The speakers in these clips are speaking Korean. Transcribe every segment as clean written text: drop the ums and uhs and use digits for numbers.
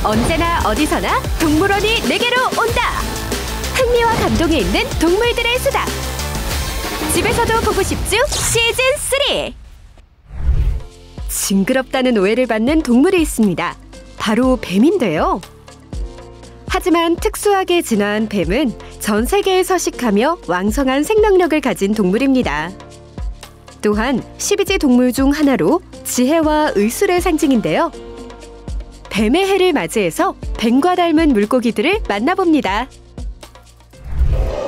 언제나 어디서나 동물원이 내게로 온다. 흥미와 감동이 있는 동물들의 수다. 집에서도 보고 싶죠? 시즌3. 징그럽다는 오해를 받는 동물이 있습니다. 바로 뱀인데요. 하지만 특수하게 진화한 뱀은 전 세계에 서식하며 왕성한 생명력을 가진 동물입니다. 또한 12지 동물 중 하나로 지혜와 의술의 상징인데요. 뱀의 해를 맞이해서 뱀과 닮은 물고기들을 만나봅니다.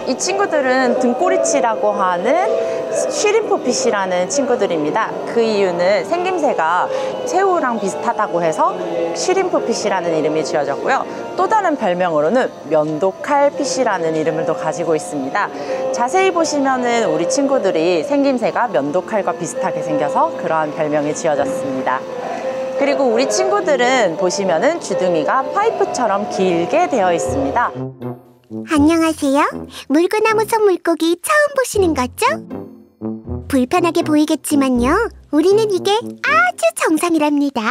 이 친구들은 등꼬리치라고 하는 쉬림프피쉬라는 친구들입니다. 그 이유는 생김새가 새우랑 비슷하다고 해서 쉬림프피쉬라는 이름이 지어졌고요. 또 다른 별명으로는 면도칼피쉬라는 이름을 또 가지고 있습니다. 자세히 보시면은 우리 친구들이 생김새가 면도칼과 비슷하게 생겨서 그러한 별명이 지어졌습니다. 그리고 우리 친구들은 보시면은 주둥이가 파이프처럼 길게 되어 있습니다. 안녕하세요. 물구나무 속 물고기 처음 보시는 거죠? 불편하게 보이겠지만요, 우리는 이게 아주 정상이랍니다.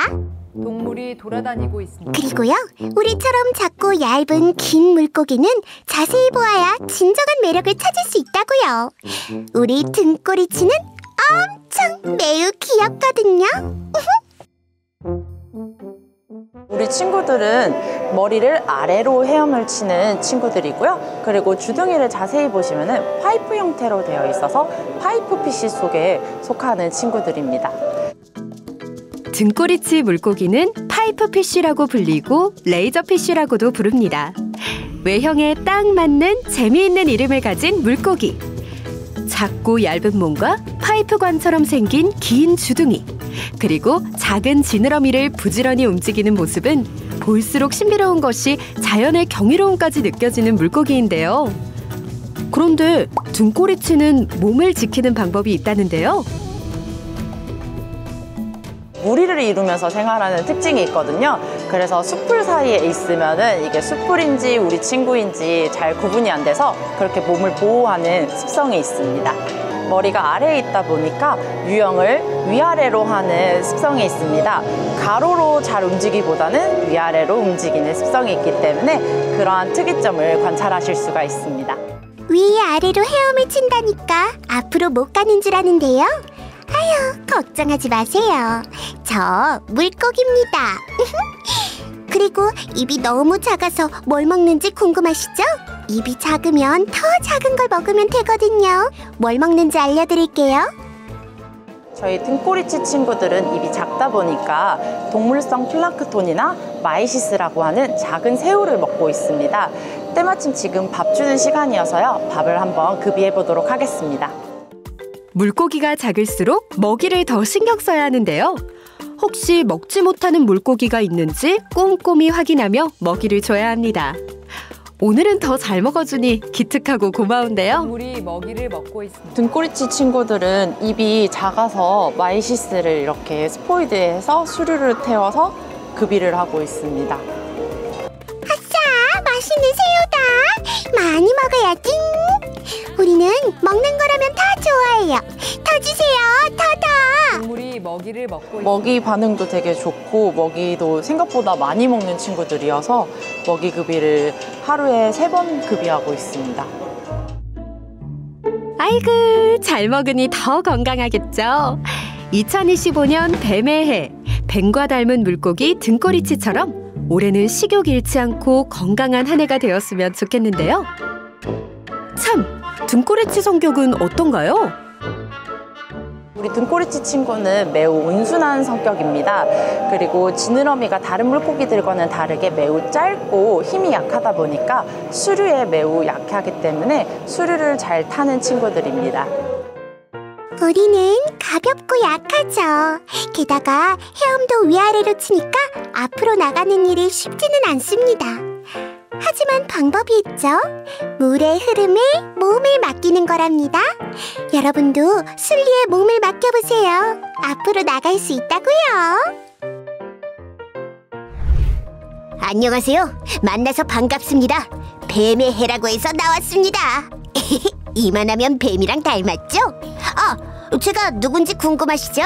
동물이 돌아다니고 있습니다. 그리고요, 우리처럼 작고 얇은 긴 물고기는 자세히 보아야 진정한 매력을 찾을 수 있다고요. 우리 등꼬리치는 엄청 매우 귀엽거든요. 우리 친구들은 머리를 아래로 헤엄을 치는 친구들이고요. 그리고 주둥이를 자세히 보시면은 파이프 형태로 되어 있어서 파이프피쉬 속에 속하는 친구들입니다. 등꼬리치 물고기는 파이프피쉬라고 불리고 레이저피쉬라고도 부릅니다. 외형에 딱 맞는 재미있는 이름을 가진 물고기. 작고 얇은 몸과 파이프관처럼 생긴 긴 주둥이, 그리고 작은 지느러미를 부지런히 움직이는 모습은 볼수록 신비로운 것이 자연의 경이로움까지 느껴지는 물고기인데요. 그런데 등꼬리치는 몸을 지키는 방법이 있다는데요. 무리를 이루면서 생활하는 특징이 있거든요. 그래서 숲풀 사이에 있으면은 이게 숲풀인지 우리 친구인지 잘 구분이 안 돼서 그렇게 몸을 보호하는 습성이 있습니다. 머리가 아래에 있다 보니까 유형을 위아래로 하는 습성이 있습니다. 가로로 잘 움직이기보다는 위아래로 움직이는 습성이 있기 때문에 그러한 특이점을 관찰하실 수가 있습니다. 위아래로 헤엄을 친다니까 앞으로 못 가는 줄 아는데요. 아유, 걱정하지 마세요. 저 물고기입니다. 그리고 입이 너무 작아서 뭘 먹는지 궁금하시죠? 입이 작으면 더 작은 걸 먹으면 되거든요. 뭘 먹는지 알려드릴게요. 저희 등꼬리치 친구들은 입이 작다 보니까 동물성 플랑크톤이나 마이시스라고 하는 작은 새우를 먹고 있습니다. 때마침 지금 밥 주는 시간이어서요. 밥을 한번 급이해 보도록 하겠습니다. 물고기가 작을수록 먹이를 더 신경 써야 하는데요. 혹시 먹지 못하는 물고기가 있는지 꼼꼼히 확인하며 먹이를 줘야 합니다. 오늘은 더 잘 먹어주니 기특하고 고마운데요. 동물이 먹이를 먹고 있습니다. 등꼬리치 친구들은 입이 작아서 마이시스를 이렇게 스포이드해서 수류를 태워서 급이를 하고 있습니다. 아싸, 맛있는 새우다. 많이 먹어야지. 우리는 먹는 거라면 다 좋아해요. 더 주세요, 더더. 동물이 먹이를 먹고 있습니다. 먹이 반응도 되게 좋고 먹이도 생각보다 많이 먹는 친구들이어서 먹이 급이를 하루에 3번 급이하고 있습니다. 아이고, 잘 먹으니 더 건강하겠죠. 2025년 뱀의 해, 뱀과 닮은 물고기 등꼬리치처럼 올해는 식욕 잃지 않고 건강한 한 해가 되었으면 좋겠는데요. 참, 등꼬리치 성격은 어떤가요? 우리 등꼬리치 친구는 매우 온순한 성격입니다. 그리고 지느러미가 다른 물고기들과는 다르게 매우 짧고 힘이 약하다 보니까 수류에 매우 약하기 때문에 수류를 잘 타는 친구들입니다. 우리는 가볍고 약하죠. 게다가 헤엄도 위아래로 치니까 앞으로 나가는 일이 쉽지는 않습니다. 하지만 방법이 있죠. 물의 흐름에 몸을 맡기는 거랍니다. 여러분도 순리에 몸을 맡겨보세요. 앞으로 나갈 수 있다고요. 안녕하세요. 만나서 반갑습니다. 뱀의 해라고 해서 나왔습니다. 이만하면 뱀이랑 닮았죠? 아, 제가 누군지 궁금하시죠?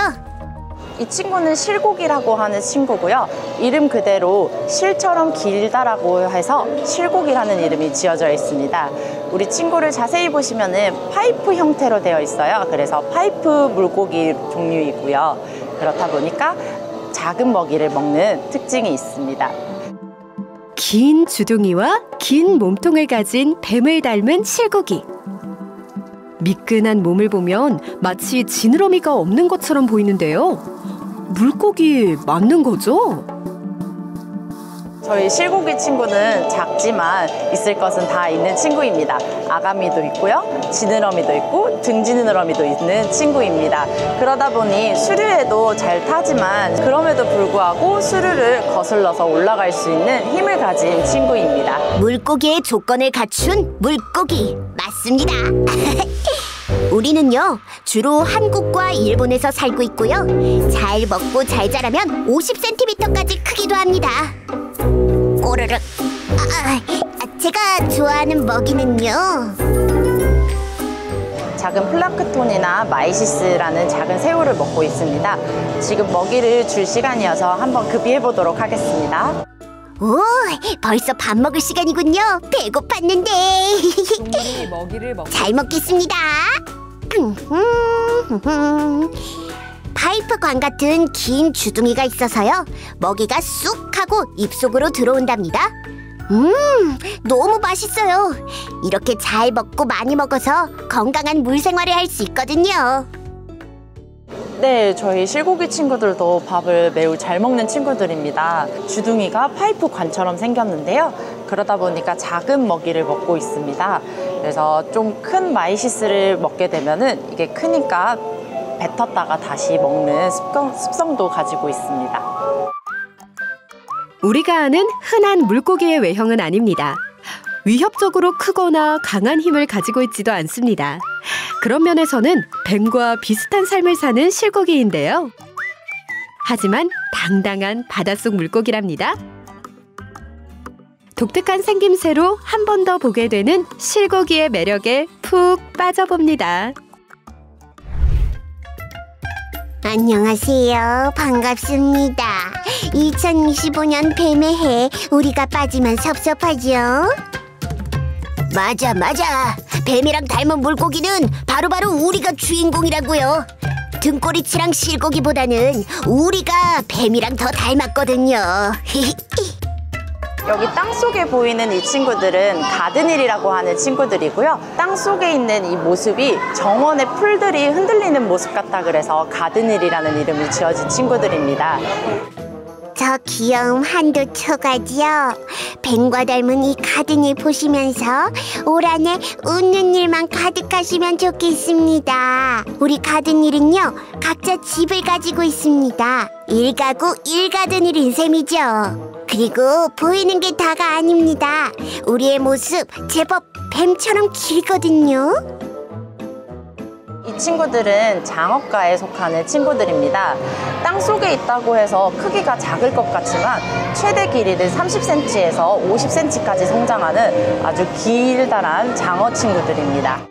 이 친구는 실고기라고 하는 친구고요. 이름 그대로 실처럼 길다라고 해서 실고기라는 이름이 지어져 있습니다. 우리 친구를 자세히 보시면은 파이프 형태로 되어 있어요. 그래서 파이프 물고기 종류이고요. 그렇다 보니까 작은 먹이를 먹는 특징이 있습니다. 긴 주둥이와 긴 몸통을 가진 뱀을 닮은 실고기. 미끈한 몸을 보면 마치 지느러미가 없는 것처럼 보이는데요. 물고기 맞는 거죠? 저희 실고기 친구는 작지만 있을 것은 다 있는 친구입니다. 아가미도 있고요. 지느러미도 있고 등지느러미도 있는 친구입니다. 그러다 보니 수류에도 잘 타지만 그럼에도 불구하고 수류를 거슬러서 올라갈 수 있는 힘을 가진 친구입니다. 물고기의 조건을 갖춘 물고기 맞습니다. 우리는요 주로 한국과 일본에서 살고 있고요. 잘 먹고 잘 자라면 50cm까지 크기도 합니다. 꼬르륵. 제가 좋아하는 먹이는요, 작은 플랑크톤이나 마이시스라는 작은 새우를 먹고 있습니다. 지금 먹이를 줄 시간이어서 한번 급이해 보도록 하겠습니다. 오, 벌써 밥 먹을 시간이군요. 배고팠는데. 동물이 먹이를 먹고 잘 먹겠습니다. 파이프관 같은 긴 주둥이가 있어서요. 먹이가 쑥 하고 입속으로 들어온답니다. 너무 맛있어요. 이렇게 잘 먹고 많이 먹어서 건강한 물 생활을 할 수 있거든요. 네, 저희 실고기 친구들도 밥을 매우 잘 먹는 친구들입니다. 주둥이가 파이프관처럼 생겼는데요. 그러다 보니까 작은 먹이를 먹고 있습니다. 그래서 좀 큰 마이시스를 먹게 되면은 이게 크니까 뱉었다가 다시 먹는 습성도 가지고 있습니다. 우리가 아는 흔한 물고기의 외형은 아닙니다. 위협적으로 크거나 강한 힘을 가지고 있지도 않습니다. 그런 면에서는 뱀과 비슷한 삶을 사는 실고기인데요. 하지만 당당한 바닷속 물고기랍니다. 독특한 생김새로 한 번 더 보게 되는 실고기의 매력에 푹 빠져봅니다. 안녕하세요. 반갑습니다. 2025년 뱀의 해, 우리가 빠지면 섭섭하죠? 맞아. 뱀이랑 닮은 물고기는 바로 우리가 주인공이라고요. 등꼬리치랑 실고기보다는 우리가 뱀이랑 더 닮았거든요. 여기 땅속에 보이는 이 친구들은 가드닐이라고 하는 친구들이고요. 땅속에 있는 이 모습이 정원의 풀들이 흔들리는 모습 같다 그래서 가드닐이라는 이름이 지어진 친구들입니다. 저 귀여움 한도 초가지요. 뱀과 닮은 이 가든일 보시면서 올 한 해 웃는 일만 가득하시면 좋겠습니다. 우리 가든일은요 각자 집을 가지고 있습니다. 일가구 일가든일인 셈이죠. 그리고 보이는 게 다가 아닙니다. 우리의 모습 제법 뱀처럼 길거든요. 이 친구들은 장어과에 속하는 친구들입니다. 땅속에 있다고 해서 크기가 작을 것 같지만 최대 길이는 30cm에서 50cm까지 성장하는 아주 길다란 장어 친구들입니다.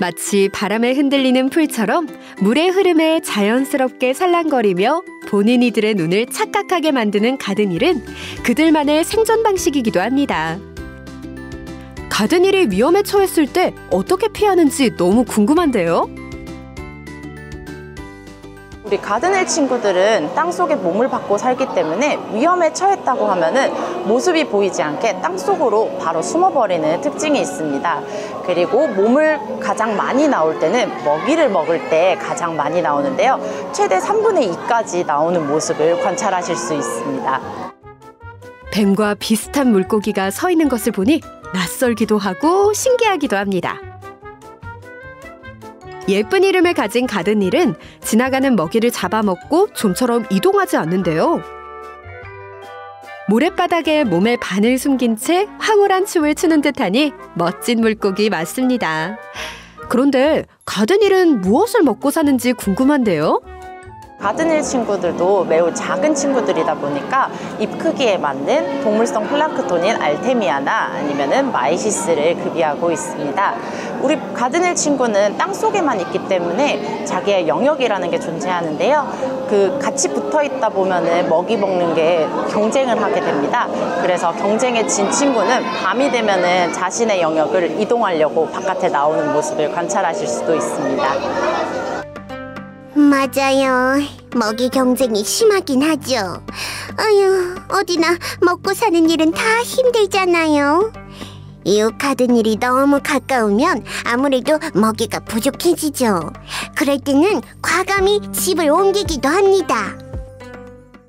마치 바람에 흔들리는 풀처럼 물의 흐름에 자연스럽게 살랑거리며 본인이들의 눈을 착각하게 만드는 가드닐은 그들만의 생존 방식이기도 합니다. 가드닐이 위험에 처했을 때 어떻게 피하는지 너무 궁금한데요? 우리 가드닐 친구들은 땅속에 몸을 박고 살기 때문에 위험에 처했다고 하면은 모습이 보이지 않게 땅속으로 바로 숨어버리는 특징이 있습니다. 그리고 몸을 가장 많이 나올 때는 먹이를 먹을 때 가장 많이 나오는데요. 최대 3분의 2까지 나오는 모습을 관찰하실 수 있습니다. 뱀과 비슷한 물고기가 서 있는 것을 보니 낯설기도 하고 신기하기도 합니다. 예쁜 이름을 가진 가드닐은 지나가는 먹이를 잡아먹고 좀처럼 이동하지 않는데요. 모랫바닥에 몸의 반을 숨긴 채 황홀한 춤을 추는 듯하니 멋진 물고기 맞습니다. 그런데 가드닐은 무엇을 먹고 사는지 궁금한데요? 가드닐 친구들도 매우 작은 친구들이다 보니까 입 크기에 맞는 동물성 플랑크톤인 알테미아나 아니면은 마이시스를 급이하고 있습니다. 우리 가드닐 친구는 땅 속에만 있기 때문에 자기의 영역이라는 게 존재하는데요. 같이 붙어 있다 보면은 먹이 먹는 게 경쟁을 하게 됩니다. 그래서 경쟁에 진 친구는 밤이 되면은 자신의 영역을 이동하려고 바깥에 나오는 모습을 관찰하실 수도 있습니다. 맞아요. 먹이 경쟁이 심하긴 하죠. 아유, 어디나 먹고 사는 일은 다 힘들잖아요. 이웃 가드닐이 너무 가까우면 아무래도 먹이가 부족해지죠. 그럴 때는 과감히 집을 옮기기도 합니다.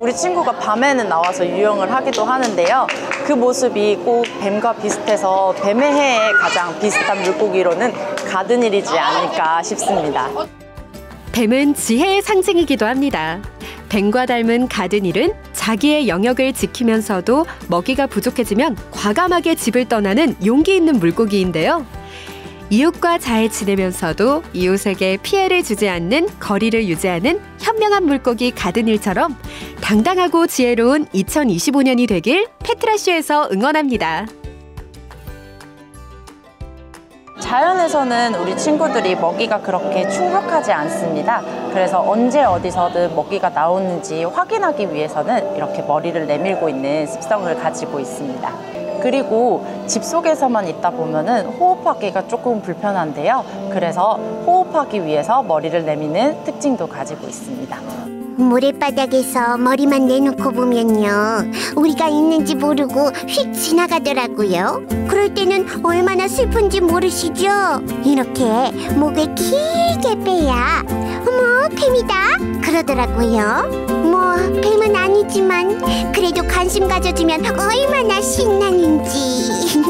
우리 친구가 밤에는 나와서 유영을 하기도 하는데요. 그 모습이 꼭 뱀과 비슷해서 뱀의 해에 가장 비슷한 물고기로는 가드닐이지 않을까 싶습니다. 뱀은 지혜의 상징이기도 합니다. 뱀과 닮은 가드닐은 자기의 영역을 지키면서도 먹이가 부족해지면 과감하게 집을 떠나는 용기 있는 물고기인데요. 이웃과 잘 지내면서도 이웃에게 피해를 주지 않는 거리를 유지하는 현명한 물고기 가드닐처럼 당당하고 지혜로운 2025년이 되길 페트라쇼에서 응원합니다. 자연에서는 우리 친구들이 먹이가 그렇게 충족하지 않습니다. 그래서 언제 어디서든 먹이가 나오는지 확인하기 위해서는 이렇게 머리를 내밀고 있는 습성을 가지고 있습니다. 그리고 집 속에서만 있다 보면은 호흡하기가 조금 불편한데요. 그래서 호흡하기 위해서 머리를 내미는 특징도 가지고 있습니다. 모래바닥에서 머리만 내놓고 보면요, 우리가 있는지 모르고 휙 지나가더라고요. 그럴 때는 얼마나 슬픈지 모르시죠? 이렇게 목을 길게 빼야 어머, 뱀이다 그러더라고요. 뭐 뱀은 아니지만 그래도 관심 가져주면 얼마나 신나는지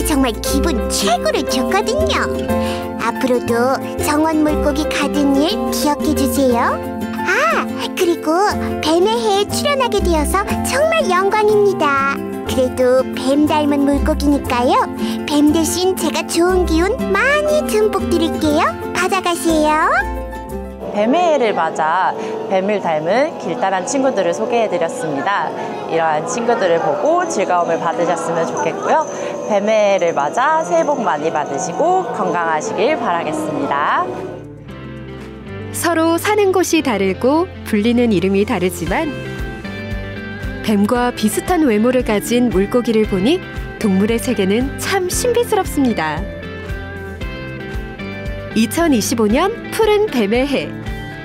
정말 기분 최고로 좋거든요. 앞으로도 정원 물고기 가드닐 기억해주세요. 그리고 뱀의 해에 출연하게 되어서 정말 영광입니다. 그래도 뱀 닮은 물고기니까요. 뱀 대신 제가 좋은 기운 많이 듬뿍 드릴게요. 받아가세요. 뱀의 해를 맞아 뱀을 닮은 길다란 친구들을 소개해드렸습니다. 이러한 친구들을 보고 즐거움을 받으셨으면 좋겠고요. 뱀의 해를 맞아 새해 복 많이 받으시고 건강하시길 바라겠습니다. 서로 사는 곳이 다르고 불리는 이름이 다르지만 뱀과 비슷한 외모를 가진 물고기를 보니 동물의 세계는 참 신비스럽습니다. 2025년 푸른 뱀의 해,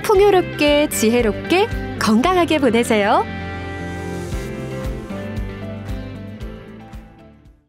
풍요롭게 지혜롭게 건강하게 보내세요.